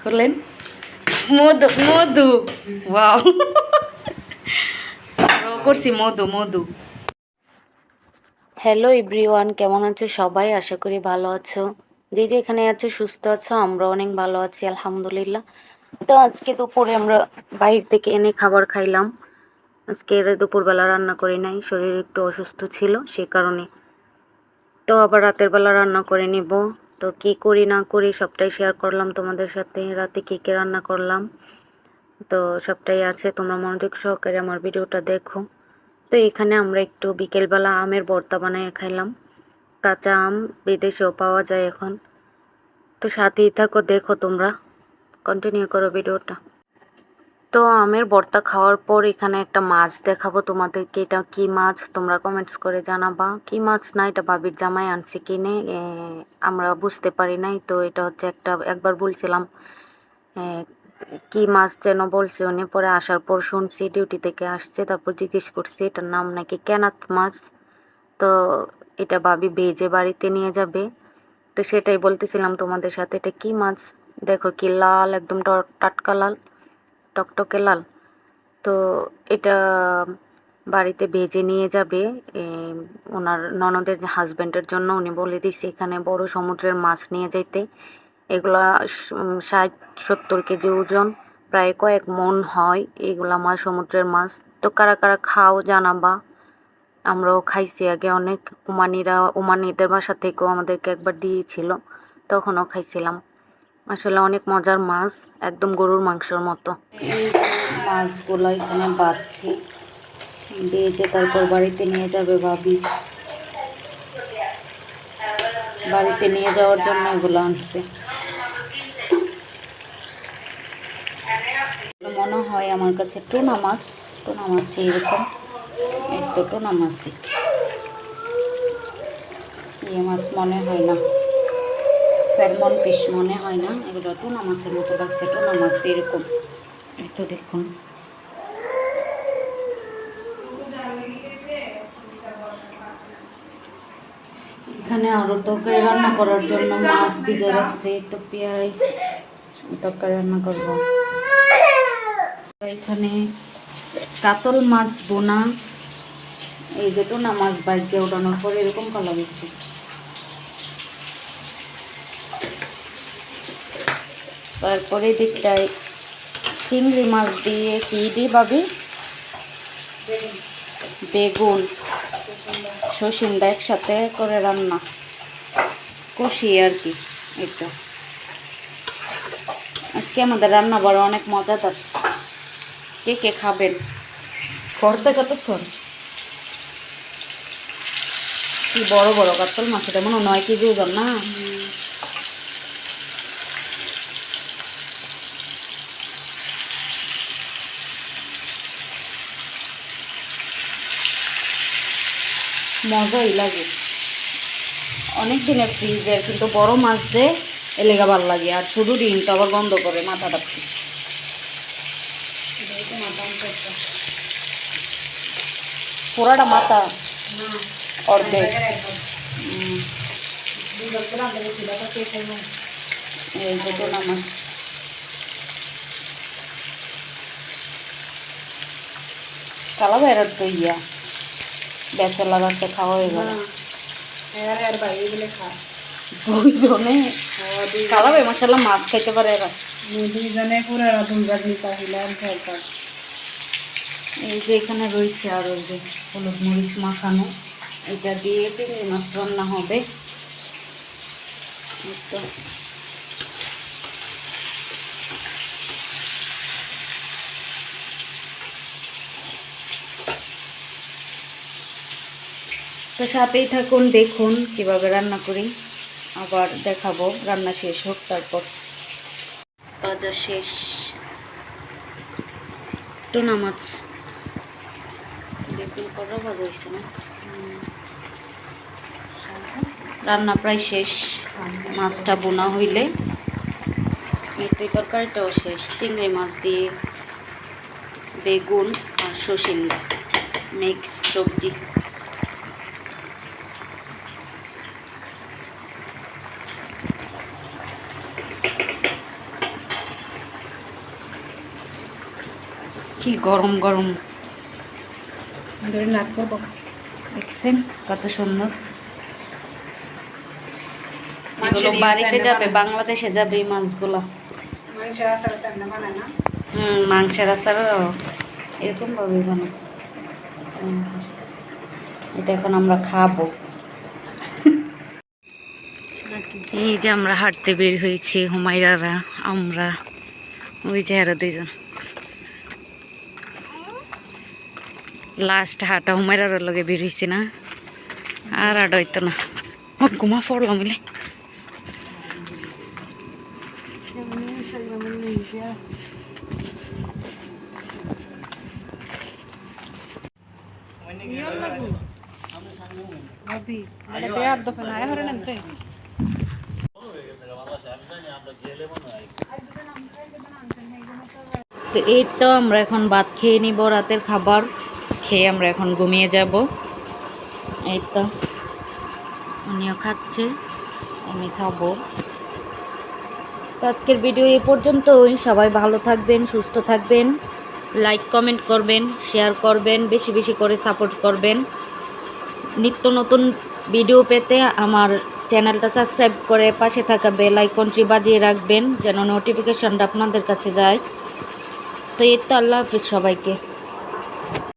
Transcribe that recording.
করলেন মধু মধু ওয়াও করছি মধু মধু। Hello everyone, কেমন আছো সবাই? আশা করি ভালো আছো। যে যেখানে আছো সুস্থ আছো, আমরা অনেক ভালো আছি আলহামদুলিল্লাহ। তো আজকে দুপুরে আমরা বাইরে থেকে এনে খাবার খাইলাম। আজকে দুপুরবেলা রান্না করি নাই, শরীর একটু অসুস্থ ছিল সেই কারণে। তো আবার রাতের বেলা রান্না করে নিব। তো কি করি না করি সবটাই শেয়ার করলাম তোমাদের সাথে। রাতে কী কী রান্না করলাম তো সবটাই আছে, তোমরা মনোযোগ সহকারে আমার ভিডিওটা দেখো। তো এখানে আমরা একটু বিকেলবেলা আমের ভর্তা বানিয়ে খাইলাম। কাঁচা আম বিদেশেও পাওয়া যায় এখন। তো সাথেই থাকো, দেখো তোমরা, কন্টিনিউ করো ভিডিওটা। তো আমের ভর্তা খাওয়ার পর এখানে একটা মাছ দেখাবো তোমাদেরকে। এটা কি মাছ তোমরা কমেন্টস করে জানাবা। কি মাছ না, এটা বাবির জামাই আনছে কিনে, আমরা বুঝতে পারি নাই। তো এটা হচ্ছে একবার বলছিলাম কি মাছ যেন বলছে উনি, পরে আসার পর শুনছি ডিউটি থেকে আসছে, তারপর জিজ্ঞেস করছি এটার নাম নাকি কেনাত মাছ। তো এটা ভাবি ভেজে বাড়িতে নিয়ে যাবে। তো সেটাই বলতেছিলাম তোমাদের সাথে। এটা কি মাছ দেখো, কি লাল, একদম টাটকা লাল, টকটকে লাল। তো এটা বাড়িতে ভেজে নিয়ে যাবে ওনার ননদের হাজব্যান্ডের জন্য। উনি বলে দিচ্ছে এখানে বড় সমুদ্রের মাছ নিয়ে যাইতে। এগুলা 60-70 কেজি ওজন, প্রায় কয়েক মন হয় এগুলা মাছ, সমুদ্রের মাছ। তো কারা কারা খাও জানাবা। আমরাও খাইছি আগে অনেক। ওমানিদের বাসা থেকেও আমাদেরকে একবার দিয়েছিল, তখনও খাইছিলাম। আসলে অনেক মজার মাছ, একদম গরুর মাংসর মতো। এই মাছগুলো এখানে বাঁচছি, বেজে তারপর বাড়িতে নিয়ে যাবে ভাবি। বাড়িতে নিয়ে যাওয়ার জন্য এগুলো আনছে। মনে হয় আমার কাছে টুনা মাছ এরকম। এই তো টুনা মাছই, ইয়ে মাছ মনে হয় না, স্যালমন ফিশ মনে হয় না, এগুলো টুনা মাছের মতো লাগছে। টুনা মাছ এরকম। এই তো দেখুন, এখানে আরও তরকারি রান্না করার জন্য মাছ ভিজে রাখছে। তো পেঁয়াজ তরকারি রান্না করব। এখানে কাতল মাছ বোনা, এই যে টুনা মাছ বাইকে ওঠানোর পরে এরকম কালার হয়েছে। তারপরে দিকটায় চিংড়ি মাছ দিয়ে কি দিই ভাবি, বেগুন সসিন্দা একসাথে করে রান্না কষিয়ে আর কি। এটা আজকে আমাদের রান্না বড় অনেক মজাদার। কে কে খাবেন? করতে কতক্ষণ? কি বড় বড় কাতল মাছ, এটা মনে হয় 9 কেজি ওজন না? মজাই লাগে। অনেক দিনের ফ্রিজের, কিন্তু বড় মাছ যে এলেগা ভাল লাগে। আর শুধু ডিম তো আবার বন্ধ করে মাথাটা। পুরাটা মাথা অর্ধেক। এই যে টুনা মাছ। কালা বাইরের তো ইয়া বেচেলার আছে, খাওয়া হয়ে গেল দুইজনে। কালা ভাই মাসাল্লাহ মাছ খাইতে পারে এরা দুইজনে। পুরো এই যে এখানে রয়েছে আর ওই যে হলুদ মরিচ মাখানো, এটা দিয়ে চিংড়ি মাছ রান্না হবে। তো সাথেই থাকুন, দেখুন কিভাবে রান্না করি। আবার দেখাবো রান্না শেষ হোক তারপর। বাজার শেষ। টুনা মাছ বেগুন করা ভাজা হয়েছে না, রান্না প্রায় শেষ। মাছটা বোনা হইলে এই তরকারিটাও শেষ। চিংড়ি মাছ দিয়ে বেগুন আর সসিন্দা মিক্স সবজি। কি গরম গরম নাক করবো। দেখছেন কত সুন্দর। এগুলো বাড়িতে যাবে, বাংলাদেশে যাবে এই মাছগুলো। মাংসের আচারও এরকম ভাবে বানায়। এটা এখন আমরা খাবো। এই যে আমরা হাঁটতে বের হয়েছি, হুমায়রারা, আমরা, ওই যে আরো দুইজন। লাস্ট হাঁটা হুমায়রার লগে বের হয়েছি না, আর হাঁটা হইতো না। ঘুমা পড়লাম মিলে। তো এই তো আমরা এখন ভাত খেয়ে নিব, রাতের খাবার খেয়ে আমরা এখন ঘুমিয়ে যাব। এই তো উনিও খাচ্ছে, আমি খাবো। তো আজকের ভিডিও এই পর্যন্তই। সবাই ভালো থাকবেন, সুস্থ থাকবেন, লাইক কমেন্ট করবেন, শেয়ার করবেন, বেশি বেশি করে সাপোর্ট করবেন। নিত্য নতুন ভিডিও পেতে আমার চ্যানেলটা সাবস্ক্রাইব করে পাশে থাকা বেল আইকনটি বাজিয়ে রাখবেন, যেন নোটিফিকেশনটা আপনাদের কাছে যায়। তো এই তো, আল্লাহ হাফিজ সবাইকে।